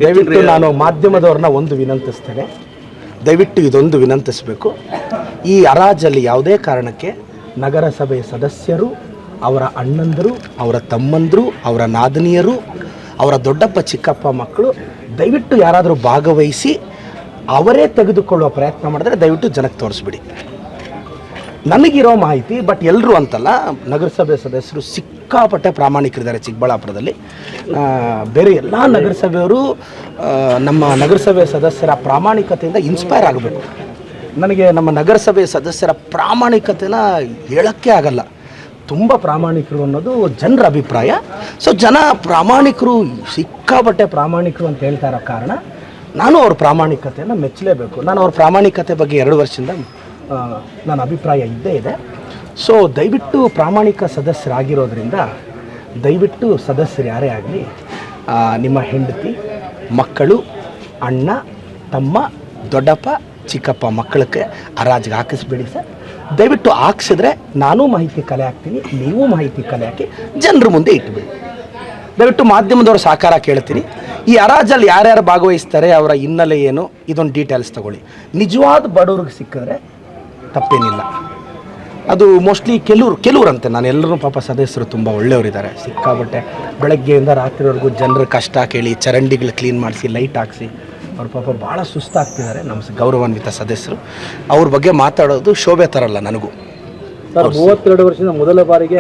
ದಯವಿಟ್ಟು ನಾನು ಮಾಧ್ಯಮದವ್ರನ್ನ ಒಂದು ವಿನಂತಿಸ್ತೇನೆ, ದಯವಿಟ್ಟು ಇದೊಂದು ವಿನಂತಿಸಬೇಕು. ಈ ಹರಾಜಲ್ಲಿ ಯಾವುದೇ ಕಾರಣಕ್ಕೆ ನಗರಸಭೆ ಸದಸ್ಯರು, ಅವರ ಅಣ್ಣಂದರು, ಅವರ ತಮ್ಮಂದರು, ಅವರ ನಾದಿನಿಯರು, ಅವರ ದೊಡ್ಡಪ್ಪ ಚಿಕ್ಕಪ್ಪ ಮಕ್ಕಳು ದಯವಿಟ್ಟು ಯಾರಾದರೂ ಭಾಗವಹಿಸಿ ಅವರೇ ತೆಗೆದುಕೊಳ್ಳುವ ಪ್ರಯತ್ನ ಮಾಡಿದ್ರೆ ದಯವಿಟ್ಟು ಜನಕ್ಕೆ ತೋರಿಸ್ಬಿಡಿ. ನನಗಿರೋ ಮಾಹಿತಿ, ಬಟ್ ಎಲ್ಲರೂ ಅಂತಲ್ಲ, ನಗರಸಭೆ ಸದಸ್ಯರು ಸಿಕ್ಕಾಪಟ್ಟೆ ಪ್ರಾಮಾಣಿಕರಿದ್ದಾರೆ ಚಿಕ್ಕಬಳ್ಳಾಪುರದಲ್ಲಿ. ಬೇರೆ ಎಲ್ಲ ನಗರಸಭೆಯವರು ನಮ್ಮ ನಗರಸಭೆ ಸದಸ್ಯರ ಪ್ರಾಮಾಣಿಕತೆಯಿಂದ ಇನ್ಸ್ಪೈರ್ ಆಗಬೇಕು. ನನಗೆ ನಮ್ಮ ನಗರಸಭೆ ಸದಸ್ಯರ ಪ್ರಾಮಾಣಿಕತೆನ ಹೇಳೋಕ್ಕೆ ಆಗಲ್ಲ. ತುಂಬ ಪ್ರಾಮಾಣಿಕರು ಅನ್ನೋದು ಜನರ ಅಭಿಪ್ರಾಯ. ಸೊ ಜನ ಪ್ರಾಮಾಣಿಕರು, ಸಿಕ್ಕಾಪಟ್ಟೆ ಪ್ರಾಮಾಣಿಕರು ಅಂತ ಹೇಳ್ತಾ ಇರೋ ಕಾರಣ ನಾನು ಅವ್ರ ಪ್ರಾಮಾಣಿಕತೆಯನ್ನು ಮೆಚ್ಚಲೇಬೇಕು. ನಾನು ಅವ್ರ ಪ್ರಾಮಾಣಿಕತೆ ಬಗ್ಗೆ 2 ವರ್ಷದಿಂದ ನನ್ನ ಅಭಿಪ್ರಾಯ ಇದ್ದೇ ಇದೆ. ಸೊ ದಯವಿಟ್ಟು ಪ್ರಾಮಾಣಿಕ ಸದಸ್ಯರಾಗಿರೋದ್ರಿಂದ ದಯವಿಟ್ಟು ಸದಸ್ಯರು ಯಾರೇ ಆಗಲಿ ನಿಮ್ಮ ಹೆಂಡತಿ, ಮಕ್ಕಳು, ಅಣ್ಣ, ತಮ್ಮ, ದೊಡ್ಡಪ್ಪ, ಚಿಕ್ಕಪ್ಪ ಮಕ್ಕಳಕ್ಕೆ ಹರಾಜಿಗೆ ಹಾಕಿಸ್ಬೇಡಿ ಸರ್. ದಯವಿಟ್ಟು ಹಾಕ್ಸಿದ್ರೆ ನಾನು ಮಾಹಿತಿ ಕಲೆ ಹಾಕ್ತೀನಿ, ನೀವು ಮಾಹಿತಿ ಕಲೆ ಹಾಕಿ ಜನರ ಮುಂದೆ ಇಟ್ಬಿಡಿ. ದಯವಿಟ್ಟು ಮಾಧ್ಯಮದವ್ರ ಸಹಕಾರ ಕೇಳ್ತೀನಿ. ಈ ಹರಾಜಲ್ಲಿ ಯಾರ್ಯಾರು ಭಾಗವಹಿಸ್ತಾರೆ, ಅವರ ಹಿನ್ನೆಲೆ ಏನು, ಇದೊಂದು ಡೀಟೇಲ್ಸ್ ತೊಗೊಳ್ಳಿ. ನಿಜವಾದ ಬಡವ್ರಿಗೆ ಸಿಕ್ಕಿದ್ರೆ ತಪ್ಪೇನಿಲ್ಲ. ಅದು ಮೋಸ್ಟ್ಲಿ ಕೆಲವ್ರಂತೆ, ನಾನು ಎಲ್ಲರೂ ಪಾಪ ಸದಸ್ಯರು ತುಂಬ ಒಳ್ಳೆಯವರಿದ್ದಾರೆ. ಸಿಕ್ಕಾಬಟ್ಟೆ ಬೆಳಗ್ಗೆಯಿಂದ ರಾತ್ರಿವರೆಗೂ ಜನರ ಕಷ್ಟ ಕೇಳಿ, ಚರಂಡಿಗಳು ಕ್ಲೀನ್ ಮಾಡಿಸಿ, ಲೈಟ್ ಹಾಕ್ಸಿ, ಅವ್ರ ಪಾಪ ಭಾಳ ಸುಸ್ತಾಗ್ತಿದ್ದಾರೆ. ನಮ್ಮ ಗೌರವಾನ್ವಿತ ಸದಸ್ಯರು, ಅವ್ರ ಬಗ್ಗೆ ಮಾತಾಡೋದು ಶೋಭೆ ತರಲ್ಲ ನನಗೂ. ಸರ್, 32 ವರ್ಷದ ಮೊದಲ ಬಾರಿಗೆ